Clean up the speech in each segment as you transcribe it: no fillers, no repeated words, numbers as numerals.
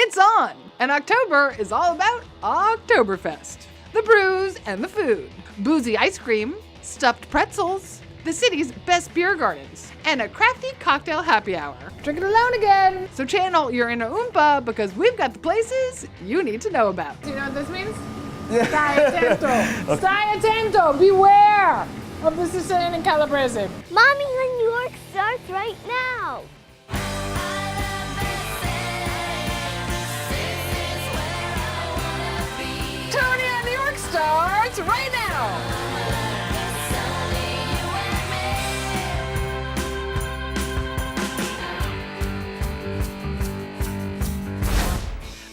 It's on! And October is all about Oktoberfest. The brews and the food. Boozy ice cream, stuffed pretzels, the city's best beer gardens, and a crafty cocktail happy hour. Drink it alone again! So channel your inner Oompa because we've got the places you need to know about. Do you know what this means? Stai attento! Stai attento! Beware of the Sicilian and Calabrese. Mommy, when New York starts right now. Tony in New York starts right now!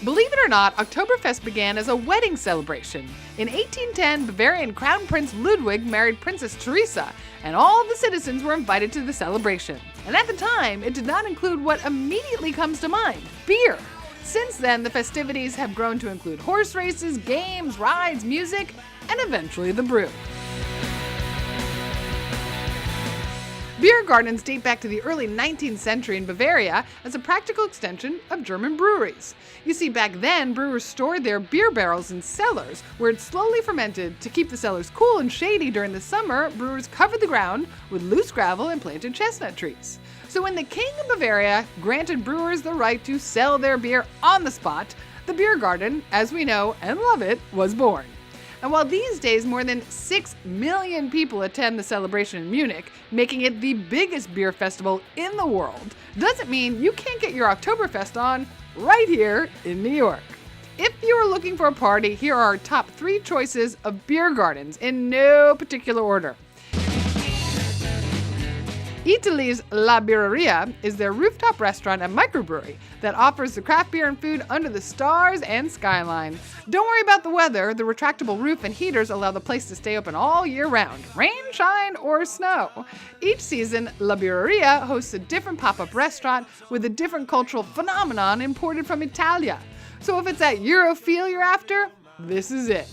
Believe it or not, Oktoberfest began as a wedding celebration. In 1810, Bavarian Crown Prince Ludwig married Princess Teresa, and all of the citizens were invited to the celebration. And at the time, it did not include what immediately comes to mind, beer. Since then, the festivities have grown to include horse races, games, rides, music, and eventually the brew. Beer gardens date back to the early 19th century in Bavaria as a practical extension of German breweries. You see, back then, brewers stored their beer barrels in cellars where it slowly fermented. To keep the cellars cool and shady during the summer, brewers covered the ground with loose gravel and planted chestnut trees. So when the King of Bavaria granted brewers the right to sell their beer on the spot, the beer garden, as we know and love it, was born. And while these days more than 6 million people attend the celebration in Munich, making it the biggest beer festival in the world, doesn't mean you can't get your Oktoberfest on right here in New York. If you are looking for a party, here are our top 3 choices of beer gardens in no particular order. Italy's La Birreria is their rooftop restaurant and microbrewery that offers the craft beer and food under the stars and skyline. Don't worry about the weather. The retractable roof and heaters allow the place to stay open all year round, rain, shine, or snow. Each season, La Birreria hosts a different pop-up restaurant with a different cultural phenomenon imported from Italia. So if it's that Eurofeel you're after, this is it.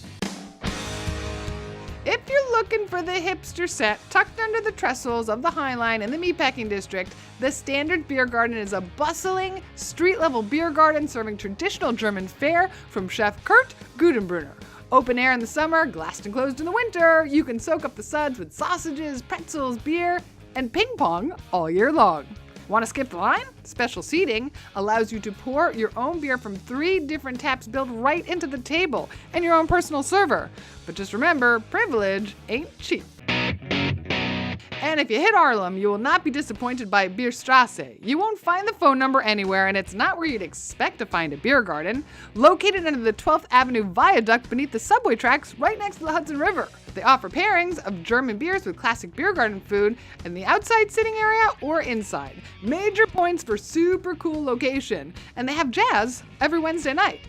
If you're looking for the hipster set tucked under the trestles of the High Line in the Meatpacking District, the Standard Beer Garden is a bustling, street-level beer garden serving traditional German fare from Chef Kurt Gudenbrunner. Open air in the summer, glassed and closed in the winter, you can soak up the suds with sausages, pretzels, beer, and ping pong all year long. Want to skip the line? Special seating allows you to pour your own beer from 3 different taps built right into the table and your own personal server. But just remember, privilege ain't cheap. And if you hit Harlem, you will not be disappointed by Bierstrasse. You won't find the phone number anywhere, and it's not where you'd expect to find a beer garden. Located under the 12th Avenue Viaduct beneath the subway tracks right next to the Hudson River. They offer pairings of German beers with classic beer garden food in the outside sitting area or inside. Major points for super cool location. And they have jazz every Wednesday night.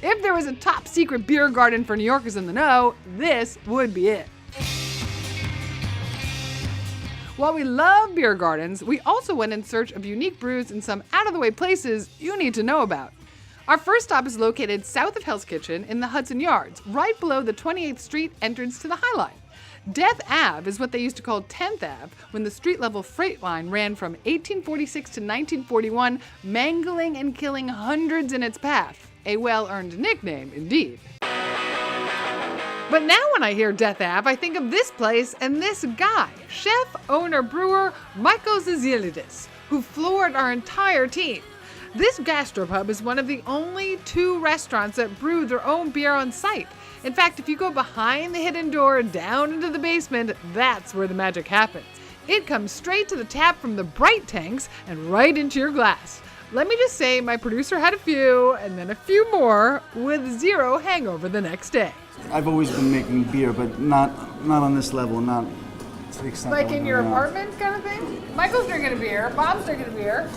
If there was a top secret beer garden for New Yorkers in the know, this would be it. While we love beer gardens, we also went in search of unique brews in some out-of-the-way places you need to know about. Our first stop is located south of Hell's Kitchen in the Hudson Yards, right below the 28th Street entrance to the High Line. Death Ave is what they used to call 10th Ave when the street-level freight line ran from 1846 to 1941, mangling and killing hundreds in its path. A well-earned nickname, indeed. But now when I hear Death Ave, I think of this place and this guy, chef, owner, brewer Michael Zizilidis, who floored our entire team. This gastropub is one of the only 2 restaurants that brew their own beer on site. In fact, if you go behind the hidden door down into the basement, that's where the magic happens. It comes straight to the tap from the bright tanks and right into your glass. Let me just say my producer had a few and then a few more with 0 hangover the next day. I've always been making beer, but not on this level, not to the extent. Like in your apartment kind of thing? Michael's drinking a beer, Bob's drinking a beer.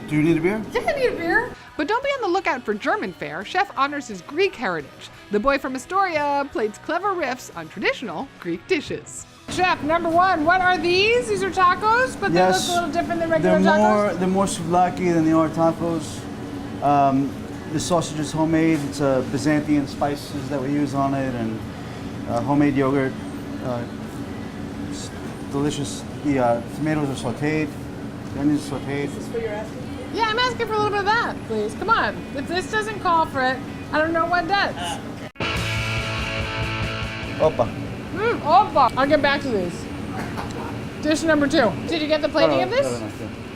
Do you need a beer? Yeah, I need a beer. But don't be on the lookout for German fare. Chef honors his Greek heritage. The boy from Astoria plays clever riffs on traditional Greek dishes. Chef, number 1, what are these? These are tacos, but they look a little different than regular tacos? They're more souvlaki than they are tacos. The sausage is homemade. It's Byzantine spices that we use on it, and homemade yogurt. It's delicious. The tomatoes are sauteed. The onions are sauteed. Is this what you're asking? Yeah, I'm asking for a little bit of that, please. Come on. If this doesn't call for it, I don't know what does. Opa. Opa. I'll get back to these. Dish number 2. Did you get the plating of this? No.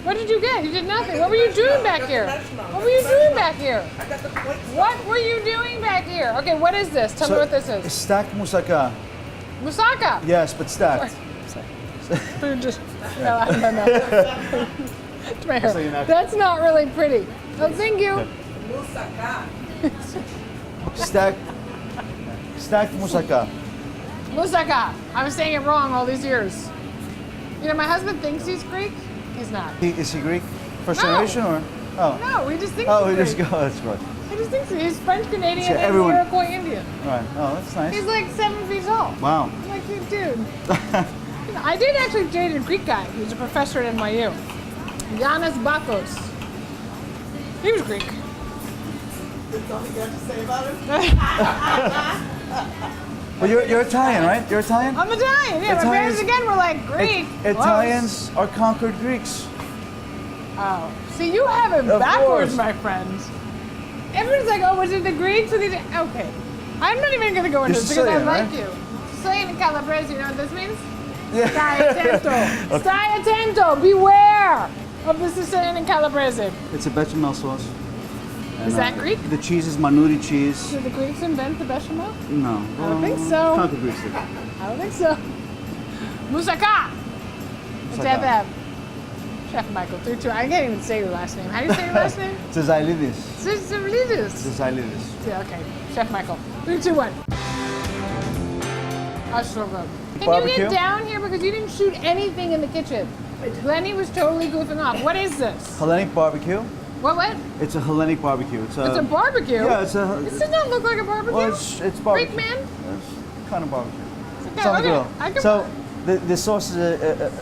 What did you get? You did nothing. What were you doing back here? What were you doing back here? I got the point. What were you doing back here? Okay, what is this? Tell me what this is. Stacked moussaka. Moussaka. Yes, but stacked. Food just, no. It's my hair. That's not really pretty. Oh, thank you. Moussaka. Stacked moussaka. Moussaka. I was saying it wrong all these years. You know, my husband thinks he's Greek. He's not. Is he Greek? First No. generation or? Oh. No, he just thinks Oh, he's he just Greek. go. That's right. He just thinks he's French Canadian So and everyone- Iroquois Indian. Right. Oh, that's nice. He's like 7 feet tall. Wow. I'm like, dude. I did actually date a Greek guy. He was a professor at NYU. Yanis Bakos. He was Greek. That's all you got to say about it? Well, you're Italian, right? You're Italian? I'm Italian. Yeah, my Italians- parents again were like Greek. Italians are conquered Greeks. Oh, see, you have it Of backwards, course. my friends. Everyone's like, oh, was it the Greeks or the? Okay, I'm not even going to go into You're this because I Sicilian, like right? you. Sicilian and Calabrese. You know what this means? Yeah. Stai attento. Stai attento. Beware of the Sicilian and Calabrese. It's a bechamel sauce. Is that Greek? The cheese is Manuri cheese. Did the Greeks invent the bechamel? No. I don't think so. Conquered Greeks did. I don't think so. Moussaka. Let's have that. Chef Michael, 3-2. I can't even say your last name. How do you say your last name? Zazilidis. Zizilidis. Zazilidis. Yeah, okay. Chef Michael. 3, 2, 1. That's so good. Can Barbecue? you get down here because you didn't shoot anything in the kitchen? Lenny was totally goofing off. What is this? Hellenic barbecue. What? It's a Hellenic barbecue. It's a barbecue? Yeah, it's a. This does not look like a barbecue. Well, it's barbecue. Greek man? It's kind of barbecue. Okay, It's on the okay. grill. I can- So the sauce is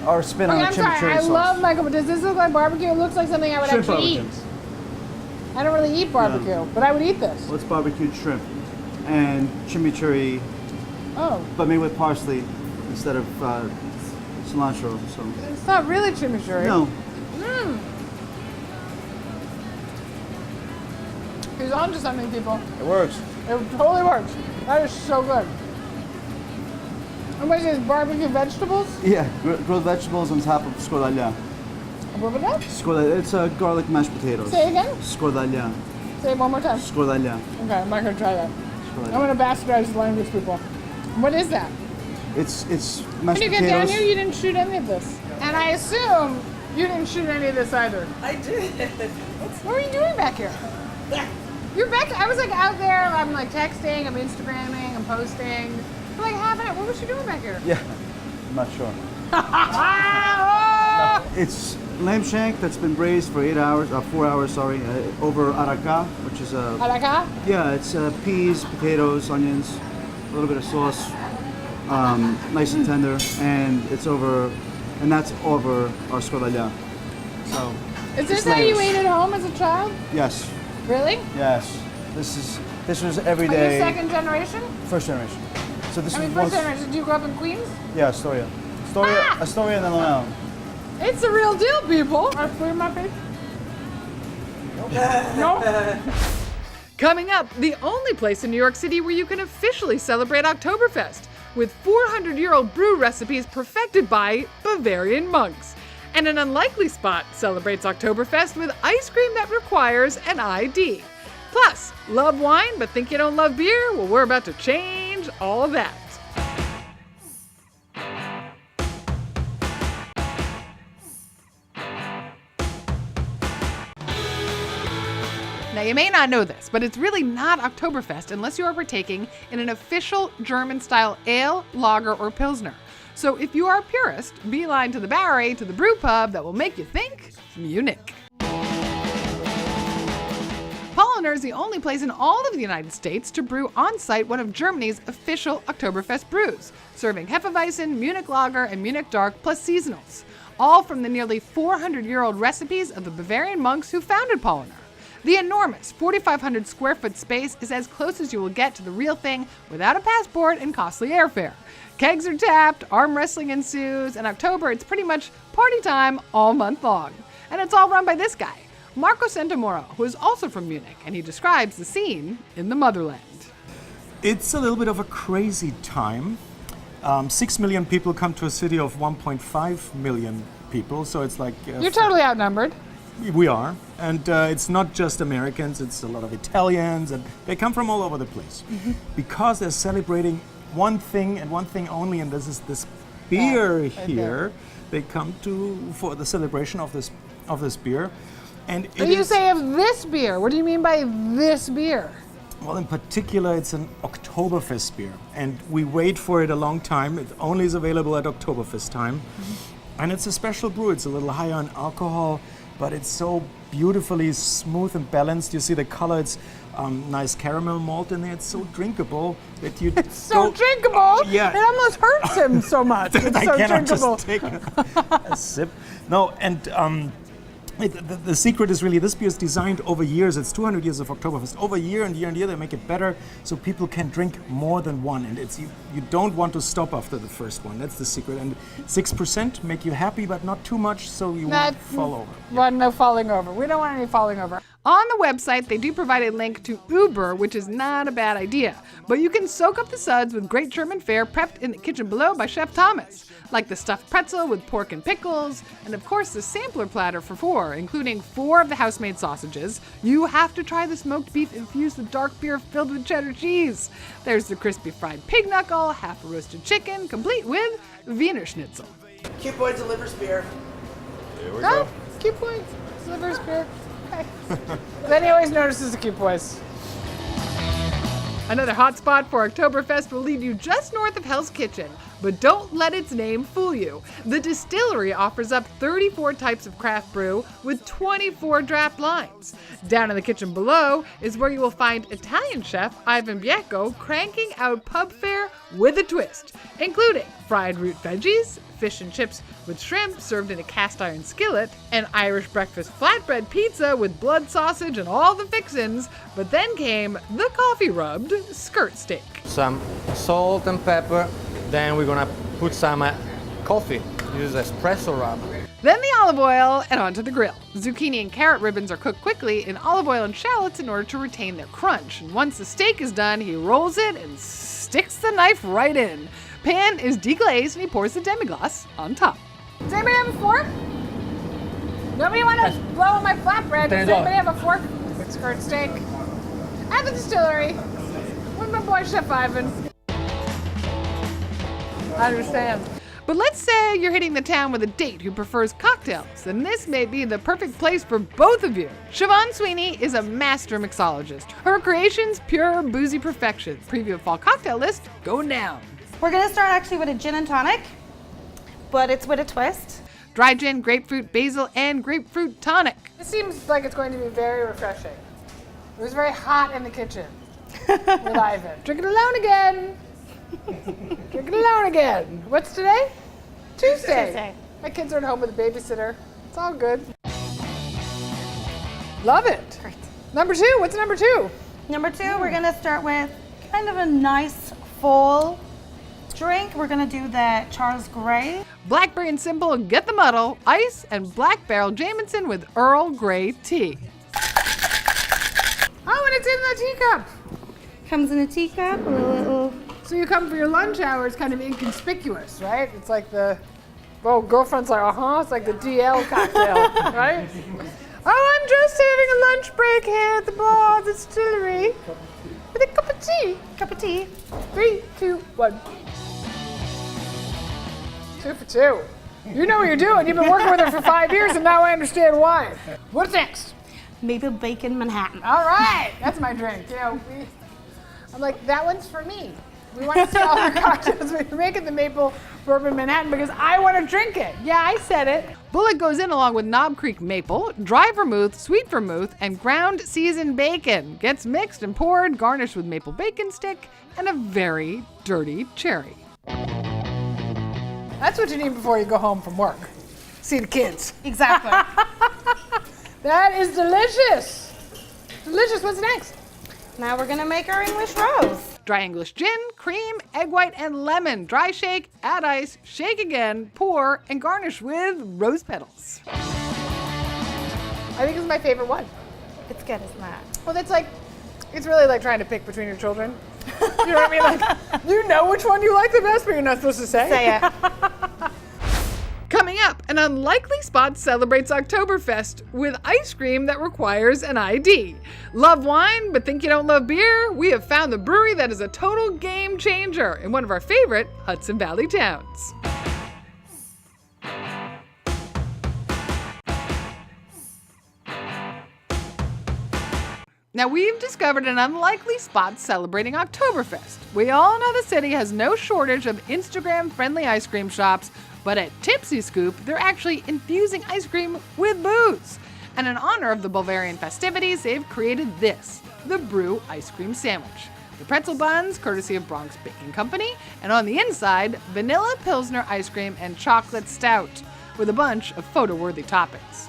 our spin Okay, on I'm a sorry. chimichurri I sauce. love Michael, but does this look like barbecue? It looks like something I would Shrimp actually barbecue. eat. I don't really eat barbecue, but I would eat this. Well, it's barbecued shrimp and chimichurri, Oh, but made with parsley instead of cilantro. So it's not really chimichurri. no, He's on to something, people. it works. It totally works. That is so good. And what is this, barbecue vegetables? Yeah, grilled vegetables on top of scordaglia. What was that? Scordaglia. It's garlic mashed potatoes. Say it again. Scordaglia. Say it one more time. Scordaglia. Okay, I'm not gonna try that. Scordaglia. I'm gonna bastardize the language, people. What is that? It's mashed When you potatoes. get down here, you didn't shoot any of this. And I assume you didn't shoot any of this either. I did. What were you doing back here? You're back. I was like out there. I'm like texting. I'm Instagramming. I'm posting. For like half an hour. What was you doing back here? Yeah, I'm not sure. Ah, oh! It's lamb shank that's been braised for 4 hours, over araca, which is a Alaka? it's peas, potatoes, onions, a little bit of sauce, nice and tender, and that's over our scordaglia. So Is this it's how you layers. ate at home as a child? Yes, Really? yes. This was every Are you day. second generation? First generation. So this I mean, was first generation. Did you grow up in Queens? Yeah, Astoria, Astoria, and then Long Island. It's the real deal, people. Are food in my face? No. Coming up, the only place in New York City where you can officially celebrate Oktoberfest with 400-year-old brew recipes perfected by Bavarian monks. And an unlikely spot celebrates Oktoberfest with ice cream that requires an ID. Plus, love wine but think you don't love beer? Well, we're about to change all of that. Now, you may not know this, but it's really not Oktoberfest unless you are partaking in an official German-style ale, lager, or pilsner. So if you are a purist, beeline to the Bowery, to the brew pub that will make you think Munich. Paulaner is the only place in all of the United States to brew on-site one of Germany's official Oktoberfest brews, serving Hefeweizen, Munich Lager, and Munich Dark, plus seasonals, all from the nearly 400-year-old recipes of the Bavarian monks who founded Paulaner. The enormous 4,500 square foot space is as close as you will get to the real thing without a passport and costly airfare. Kegs are tapped, arm wrestling ensues, and October it's pretty much party time all month long. And it's all run by this guy, Marco Santamoro, who is also from Munich, and he describes the scene in the motherland. It's a little bit of a crazy time. 6 million people come to a city of 1.5 million people, so it's like... You're totally outnumbered. We are. And it's not just Americans, it's a lot of Italians, and they come from all over the place. Because they're celebrating one thing and one thing only, and this is this beer here. They come for the celebration of this beer. And You say of this beer. What do you mean by this beer? Well, in particular, it's an Oktoberfest beer, and we wait for it a long time. It only is available at Oktoberfest time, and it's a special brew. It's a little higher on alcohol, but it's so beautifully smooth and balanced. You see the color; it's nice caramel malt in there. It's so drinkable that you. It's so drinkable. Yeah. It almost hurts him so much. It's I so cannot drinkable. just take a sip. No, and. The secret is really this beer is designed over years. It's 200 years of Oktoberfest. Over year and year and year, they make it better so people can drink more than one. And it's you don't want to stop after the first one. That's the secret. And 6% make you happy, but not too much, so you won't fall over. Well, no falling over. We don't want any falling over. On the website, they do provide a link to Uber, which is not a bad idea. But you can soak up the suds with great German fare prepped in the kitchen below by Chef Thomas, like the stuffed pretzel with pork and pickles, and of course the sampler platter for 4, including 4 of the house-made sausages. You have to try the smoked beef infused with dark beer filled with cheddar cheese. There's the crispy fried pig knuckle, half a roasted chicken, complete with Wiener Schnitzel. Cute Boy delivers beer. Oh, cute boys. Delivers beer. Okay. Then he always notices the cute boys. Another hot spot for Oktoberfest will lead you just north of Hell's Kitchen, but don't let its name fool you. The distillery offers up 34 types of craft brew with 24 draft lines. Down in the kitchen below is where you will find Italian chef Ivan Biecco cranking out pub fare with a twist, including fried root veggies, fish and chips with shrimp served in a cast iron skillet, an Irish breakfast flatbread pizza with blood sausage and all the fixins, but then came the coffee-rubbed skirt steak. Some salt and pepper, then we're gonna put some coffee, use espresso rub. Then the olive oil and onto the grill. Zucchini and carrot ribbons are cooked quickly in olive oil and shallots in order to retain their crunch. And once the steak is done, he rolls it and sticks the knife right in. Pan is deglazed and he pours the demi-glace on top. Does anybody have a fork? Nobody want to blow on my flatbread? Does anybody have a fork? With skirt steak. At the distillery with my boy Chef Ivan. I understand. But let's say you're hitting the town with a date who prefers cocktails, then this may be the perfect place for both of you. Siobhan Sweeney is a master mixologist. Her creations, pure boozy perfection. Preview of fall cocktail list going down. We're gonna start actually with a gin and tonic, but it's with a twist. Dry gin, grapefruit, basil, and grapefruit tonic. This seems like it's going to be very refreshing. It was very hot in the kitchen with Ivan. Drink it alone again. Drink it alone again. What's today? Tuesday. My kids are at home with a babysitter. It's all good. Love it. Great. Number 2, what's number 2? Number 2, we're gonna start with kind of a nice full drink. We're gonna do the Charles Grey. Blackberry and Simple, get the muddle, ice, and Black Barrel Jameson with Earl Grey tea. Oh, and it's in the teacup. Comes in a teacup, a little. So you come for your lunch hour, it's kind of inconspicuous, right? It's like the, girlfriend's like, it's like the DL cocktail, right? Oh, I'm just having a lunch break here at the bar at the distillery with a cup of tea. Cup of tea. 3, 2, 1. 2 for 2. You know what you're doing. You've been working with her for 5 years, and now I understand why. What's next? Maple bacon Manhattan. All right, that's my drink. I'm like, that one's for me. We want to see all our cocktails. We're making the maple bourbon Manhattan because I want to drink it. Yeah, I said it. Bullet goes in along with Knob Creek maple, dry vermouth, sweet vermouth, and ground seasoned bacon. Gets mixed and poured, garnished with maple bacon stick and a very dirty cherry. That's what you need before you go home from work. See the kids. Exactly. That is delicious. Delicious. What's next? Now we're gonna make our English rose. Dry English gin, cream, egg white, and lemon. Dry shake, add ice, shake again, pour, and garnish with rose petals. I think it's my favorite one. It's good, isn't it? Well, it's really like trying to pick between your children. You know what I mean? Like, you know which one you like the best, but you're not supposed to say. Say it. Coming up, an unlikely spot celebrates Oktoberfest with ice cream that requires an ID. Love wine, but think you don't love beer? We have found the brewery that is a total game changer in one of our favorite Hudson Valley towns. Now, we've discovered an unlikely spot celebrating Oktoberfest. We all know the city has no shortage of Instagram-friendly ice cream shops, but at Tipsy Scoop, they're actually infusing ice cream with booze. And in honor of the Bavarian festivities, they've created this, the Brew Ice Cream Sandwich. The pretzel buns, courtesy of Bronx Baking Company, and on the inside, vanilla Pilsner ice cream and chocolate stout, with a bunch of photo-worthy toppings.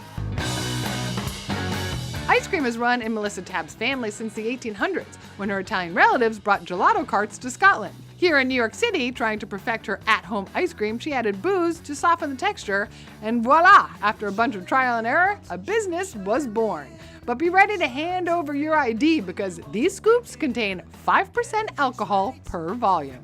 Ice cream has run in Melissa Tabb's family since the 1800s, when her Italian relatives brought gelato carts to Scotland. Here in New York City, trying to perfect her at-home ice cream, she added booze to soften the texture, and voila! After a bunch of trial and error, a business was born. But be ready to hand over your ID because these scoops contain 5% alcohol per volume.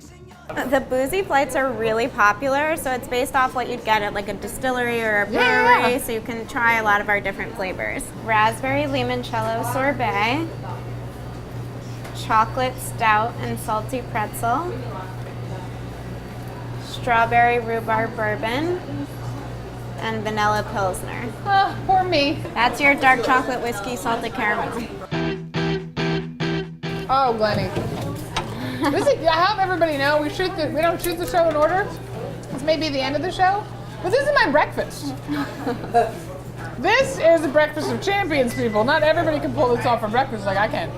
The boozy flights are really popular, so it's based off what you'd get at like a distillery or a brewery, Yeah. so you can try a lot of our different flavors. Raspberry limoncello sorbet, chocolate stout and salty pretzel, strawberry rhubarb bourbon, and vanilla pilsner. Oh, poor me. That's your dark chocolate whiskey salted caramel. Oh, Glennie. I hope everybody know we don't shoot the show in order. It's maybe the end of the show, but this is my breakfast. This is the breakfast of champions, people. Not everybody can pull this off for breakfast like I can.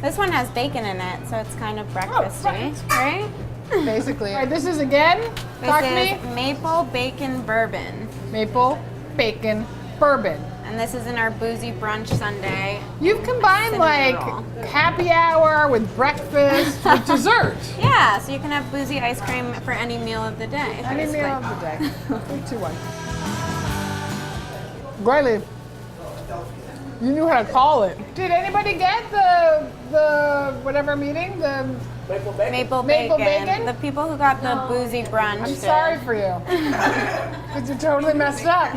This one has bacon in it, so it's kind of breakfasty, right? Basically. All right, this is again. Talk to This me. is maple bacon bourbon. Maple bacon bourbon. And this is in our boozy brunch sundae. You've combined Cinnamon like roll. happy hour with breakfast with dessert. Yeah, so you can have boozy ice cream for any meal of the day. Any basically. meal of the day. 3, 2, 1. Riley, you knew how to call it. Did anybody get the whatever meeting? The Maple Maple bacon. bacon? The people who got the boozy brunch. I'm did. sorry for you. Because you totally messed up.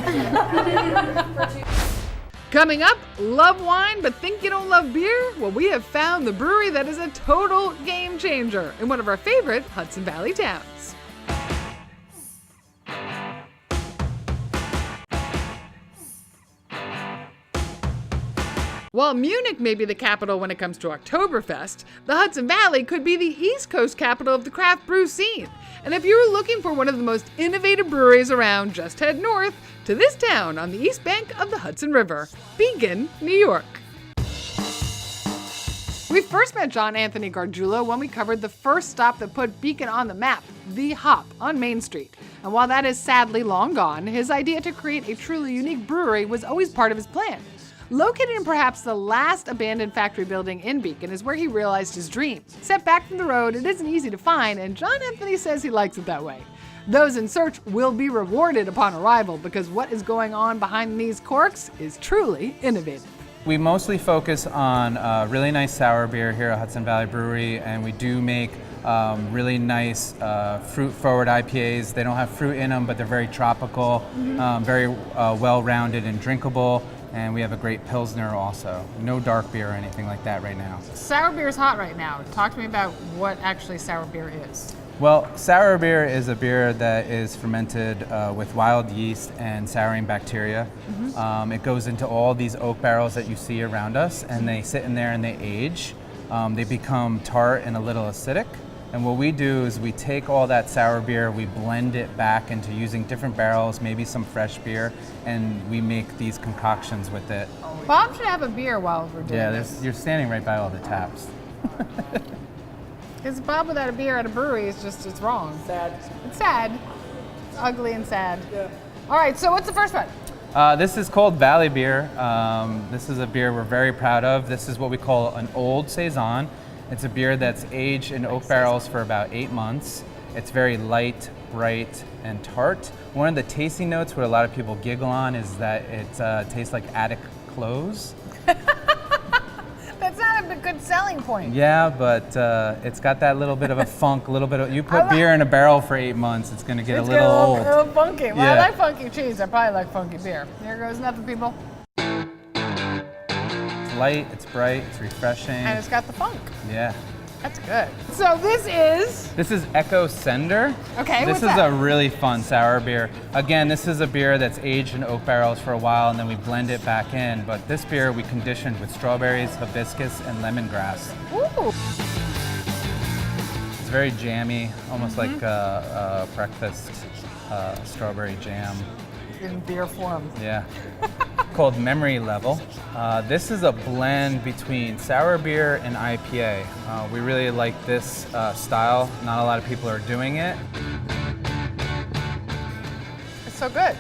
Coming up, love wine but think you don't love beer? Well, we have found the brewery that is a total game changer in one of our favorite Hudson Valley towns. While Munich may be the capital when it comes to Oktoberfest, the Hudson Valley could be the East Coast capital of the craft brew scene. And if you're looking for one of the most innovative breweries around, just head north to this town on the east bank of the Hudson River, Beacon, New York. We first met John Anthony Gargiulo when we covered the first stop that put Beacon on the map, The Hop on Main Street. And while that is sadly long gone, his idea to create a truly unique brewery was always part of his plan. Located in perhaps the last abandoned factory building in Beacon is where he realized his dream. Set back from the road, it isn't easy to find, and John Anthony says he likes it that way. Those in search will be rewarded upon arrival because what is going on behind these corks is truly innovative. We mostly focus on really nice sour beer here at Hudson Valley Brewery, and we do make really nice fruit-forward IPAs. They don't have fruit in them, but they're very tropical, very well-rounded and drinkable. And we have a great Pilsner also. No dark beer or anything like that right now. Sour beer is hot right now. Talk to me about what actually sour beer is. Well, sour beer is a beer that is fermented with wild yeast and souring bacteria. It goes into all these oak barrels that you see around us, and they sit in there and they age. They become tart and a little acidic. And what we do is we take all that sour beer, we blend it back into using different barrels, maybe some fresh beer, and we make these concoctions with it. Bob should have a beer while we're doing this. You're standing right by all the taps. Because Bob without a beer at a brewery is just, it's wrong. Sad. It's sad. It's ugly and sad. Yeah. All right, so what's the first one? This is called Valley Beer. This is a beer we're very proud of. This is what we call an old Saison. It's a beer that's aged in oak barrels for about 8 months. It's very light, bright, and tart. One of the tasting notes where a lot of people giggle on is that it tastes like attic close. That's not a good selling point. Yeah, but it's got that little bit of a funk, you put beer in a barrel for 8 months, it's gonna get a little old. A little funky. Well, I Yeah. like funky cheese. I probably like funky beer. Here goes nothing, people. It's light, it's bright, it's refreshing. And it's got the funk. Yeah. That's good. So this is... This is Echo Sender. Okay, This what's is that? a really fun sour beer. Again, this is a beer that's aged in oak barrels for a while and then we blend it back in. But this beer we conditioned with strawberries, hibiscus, and lemongrass. Ooh. It's very jammy, almost like a breakfast strawberry jam. In beer form. Yeah. Called Memory Level. This is a blend between sour beer and IPA. We really like this style. Not a lot of people are doing it. It's so good.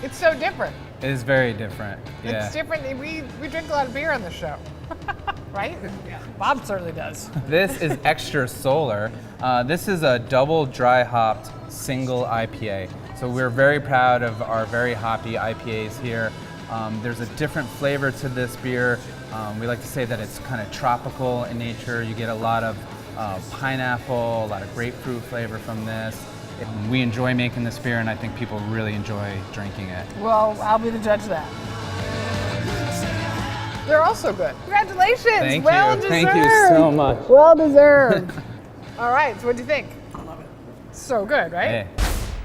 It's so different. It is very different. Yeah. It's different. We drink a lot of beer on this show. Right? Yeah. Bob certainly does. This is Extra Solar. This is a double dry hopped single IPA. So we're very proud of our very hoppy IPAs here. There's a different flavor to this beer. We like to say that it's kind of tropical in nature. You get a lot of pineapple, a lot of grapefruit flavor from this. We enjoy making this beer and I think people really enjoy drinking it. Well, I'll be the judge of that. They're also good. Congratulations. Thank well you. deserved. Thank you so much. Well deserved. All right, so what do you think? I love it. So good, right? Hey.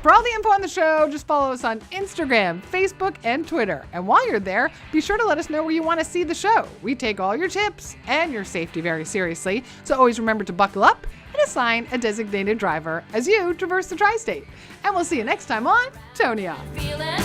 For all the info on the show, just follow us on Instagram, Facebook, and Twitter. And while you're there, be sure to let us know where you want to see the show. We take all your tips and your safety very seriously, so always remember to buckle up and assign a designated driver as you traverse the tri-state. And we'll see you next time on Tony Off. Feeling